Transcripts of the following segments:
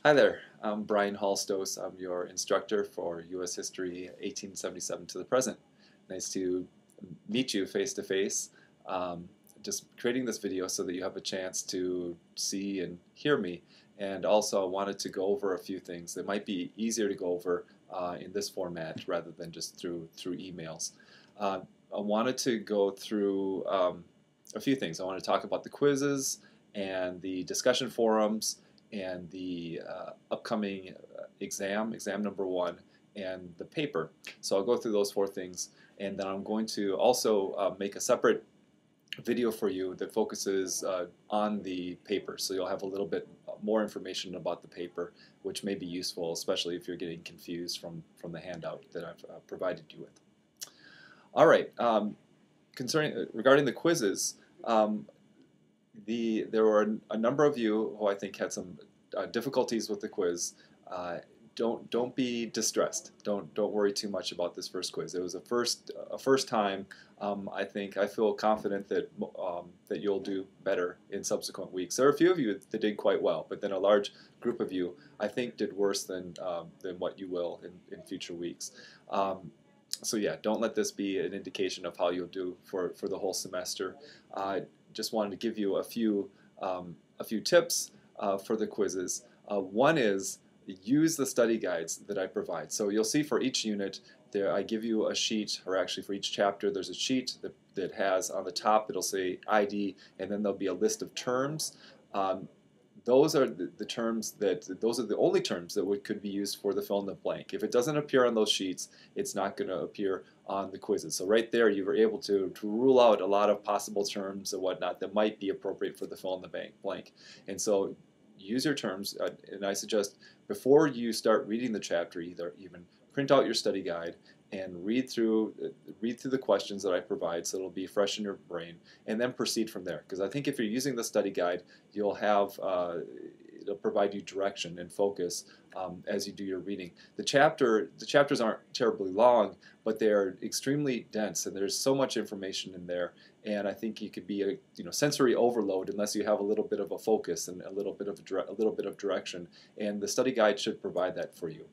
Hi there, I'm Brian Halstos. I'm your instructor for U.S. History 1877 to the present. Nice to meet you face to face. Um, just creating this video so that you have a chance to see and hear me. And also I wanted to go over a few things that might be easier to go over in this format rather than just through emails. Uh, I wanted to go through a few things. I want to talk about the quizzes and the discussion forums and the upcoming exam number one, and the paper. So I'll go through those four things, and then I'm going to also make a separate video for you that focuses on the paper. So you'll have a little bit more information about the paper, which may be useful, especially if you're getting confused from the handout that I've provided you with. All right, regarding the quizzes, um, there were a number of you who I think had some difficulties with the quiz. Don't be distressed. Don't worry too much about this first quiz. It was a first time. I feel confident that that you'll do better in subsequent weeks. There are a few of you that did quite well, but then a large group of you I think did worse than what you will in future weeks. So yeah, don't let this be an indication of how you'll do for the whole semester. Just wanted to give you a few tips for the quizzes. One is use the study guides that I provide. So you'll see for each unit there I give you a sheet, or actually for each chapter there's a sheet that has on the top it'll say ID, and then there'll be a list of terms. Those are the terms those are the only terms that could be used for the fill in the blank. If it doesn't appear on those sheets, it's not going to appear on the quizzes. So right there you were able to rule out a lot of possible terms and whatnot that might be appropriate for the fill in the blank. And so use your terms, and I suggest before you start reading the chapter, even print out your study guide and read through the questions that I provide so it'll be fresh in your brain, and then proceed from there. Because I think if you're using the study guide, you'll have it'll provide you direction and focus as you do your reading. The chapters aren't terribly long, but they are extremely dense, and there's so much information in there. And I think you could be a sensory overload unless you have a little bit of a focus and a little bit of direction. And the study guide should provide that for you.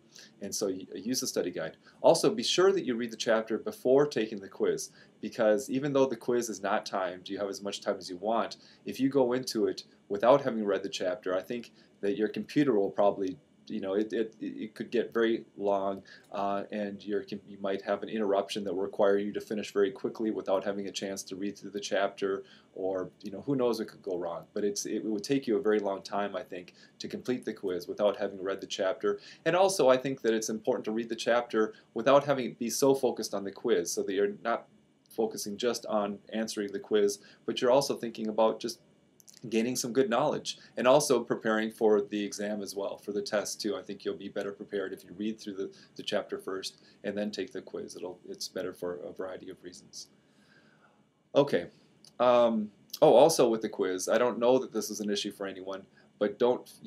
And so use the study guide. Also, be sure that you read the chapter before taking the quiz, because even though the quiz is not timed, you have as much time as you want. If you go into it without having read the chapter, I think that your computer will probably, it could get very long, and you might have an interruption that will require you to finish very quickly without having a chance to read through the chapter, or who knows what could go wrong. But it would take you a very long time, I think, to complete the quiz without having read the chapter. And also I think that it's important to read the chapter without having it be so focused on the quiz, so that you're not focusing just on answering the quiz, but you're also thinking about just gaining some good knowledge, and also preparing for the exam as well, for the test too. I think you'll be better prepared if you read through the chapter first and then take the quiz. It's better for a variety of reasons. Okay. Oh, also with the quiz, I don't know that this is an issue for anyone, but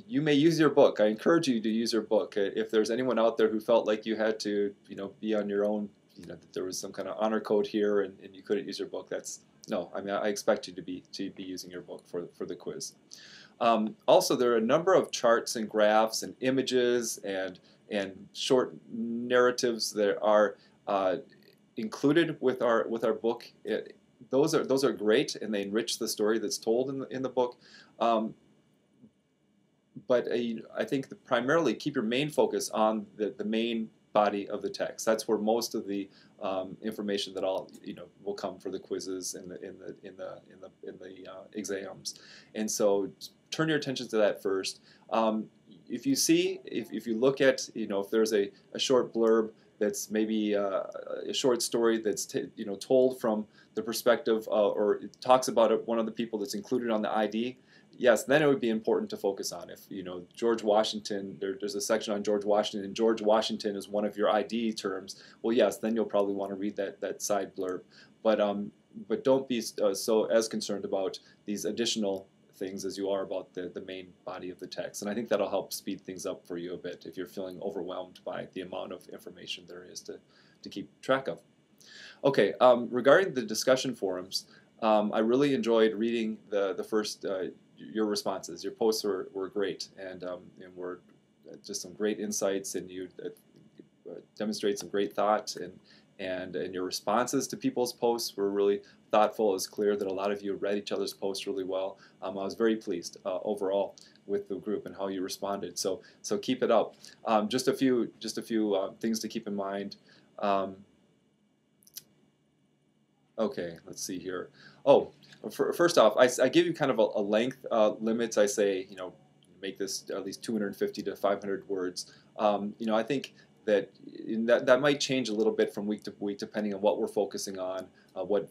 you may use your book. I encourage you to use your book. If there's anyone out there who felt like you had to, be on your own, that there was some kind of honor code here and you couldn't use your book, no. I mean, I expect you to be using your book for the quiz. Also, there are a number of charts and graphs and images and short narratives that are included with our book. Those are great, and they enrich the story that's told in the book. But I think primarily keep your main focus on the main body of the text. That's where most of the information that will come for the quizzes in the exams. And so turn your attention to that first. If you look at if there's a short blurb that's maybe a short story that's told from the perspective or it talks about one of the people that's included on the ID, yes, then it would be important to focus on. If George Washington, there's a section on George Washington, and George Washington is one of your ID terms. Well, yes, then you'll probably want to read that side blurb. But don't be so as concerned about these additional things as you are about the main body of the text. And I think that'll help speed things up for you a bit if you're feeling overwhelmed by the amount of information there is to keep track of. Okay, regarding the discussion forums, I really enjoyed reading the first your responses. Your posts were great, and were just some great insights, and you demonstrate some great thought, and your responses to people's posts were really thoughtful. It was clear that a lot of you read each other's posts really well. I was very pleased overall with the group and how you responded. So keep it up. Just a few things to keep in mind. Okay, let's see here. Oh, first off, I give you kind of a length limit. I say, make this at least 250 to 500 words. I think that might change a little bit from week to week depending on what we're focusing on, what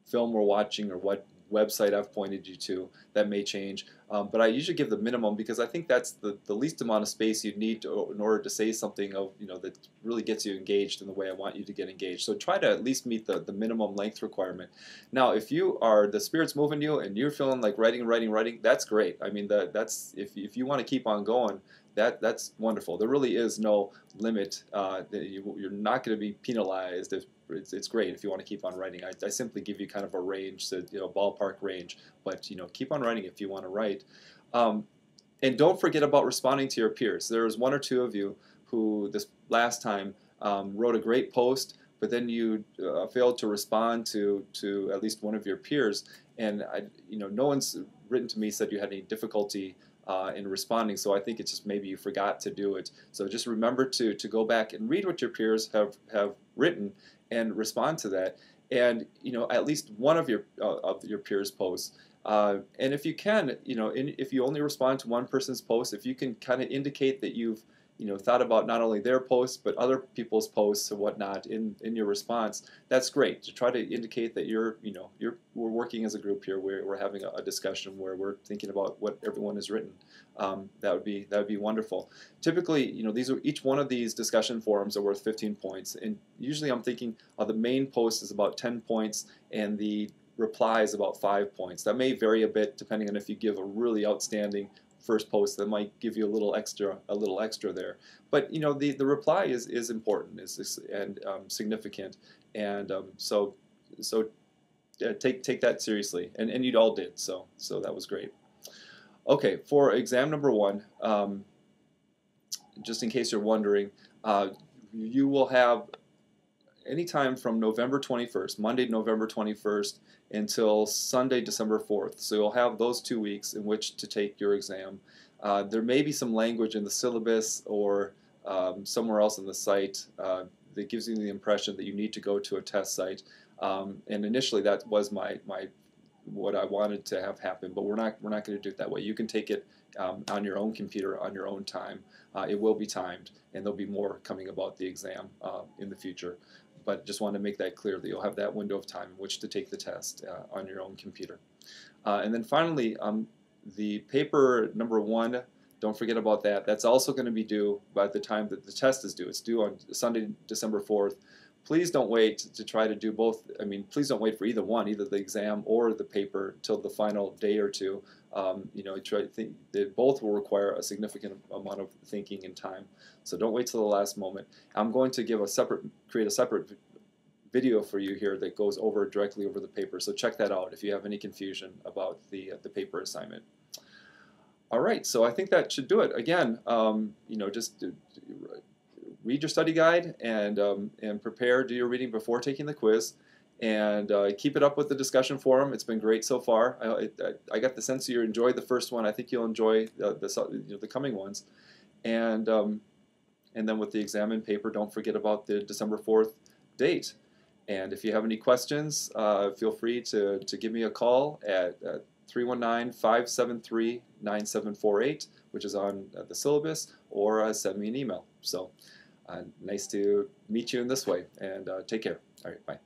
film we're watching, or what website I've pointed you to. That may change, but I usually give the minimum because I think that's the least amount of space you'd need in order to say something that really gets you engaged in the way I want you to get engaged. So try to at least meet the minimum length requirement. Now, if the Spirit's moving you and you're feeling like writing, that's great. I mean, that's if you want to keep on going, that's wonderful. There really is no limit. You're not going to be penalized. It's great if you want to keep on writing. I simply give you kind of a range, so, ballpark range, but keep on writing if you want to write. And don't forget about responding to your peers. There was one or two of you who this last time wrote a great post, but then you failed to respond to at least one of your peers, and no one's written to me said you had any difficulty in responding, so I think it's just maybe you forgot to do it. So just remember to go back and read what your peers have written and respond to that, and at least one of your peers' posts. And if you can, if you only respond to one person's post, if you can kind of indicate that you've thought about not only their posts but other people's posts and whatnot in your response, that's great. To try to indicate that we're working as a group here. We're having a discussion where we're thinking about what everyone has written. That would be wonderful. Typically, each one of these discussion forums are worth 15 points, and usually I'm thinking the main post is about 10 points and the reply is about 5 points. That may vary a bit depending on if you give a really outstanding first post that might give you a little extra there. But the reply is important and significant, and so take that seriously, and you all did. So that was great. Okay, for exam number 1, just in case you're wondering, you will have anytime from November 21st, Monday, November 21st, until Sunday, December 4th. So you'll have those 2 weeks in which to take your exam. There may be some language in the syllabus or somewhere else on the site that gives you the impression that you need to go to a test site. And initially, that was what I wanted to have happen, but we're not going to do it that way. You can take it on your own computer, on your own time. It will be timed, and there'll be more coming about the exam in the future. But just want to make that clear that you'll have that window of time in which to take the test on your own computer. And then finally, the paper number 1, don't forget about that. That's also going to be due by the time that the test is due. It's due on Sunday, December 4th. Please don't wait to try to do both. I mean, please don't wait for either one, either the exam or the paper, till the final day or two. Try to think that both will require a significant amount of thinking and time. So don't wait till the last moment. I'm going to create a separate video for you here that goes directly over the paper. So check that out if you have any confusion about the paper assignment. All right, so I think that should do it. Again, just read your study guide and prepare, do your reading before taking the quiz, and keep it up with the discussion forum. It's been great so far. I got the sense you enjoyed the first one. I think you'll enjoy the coming ones, and then with the exam and paper, don't forget about the December 4th date. And if you have any questions, feel free to give me a call at 319-573-9748, which is on the syllabus, or send me an email. So nice to meet you in this way, and take care. All right, bye.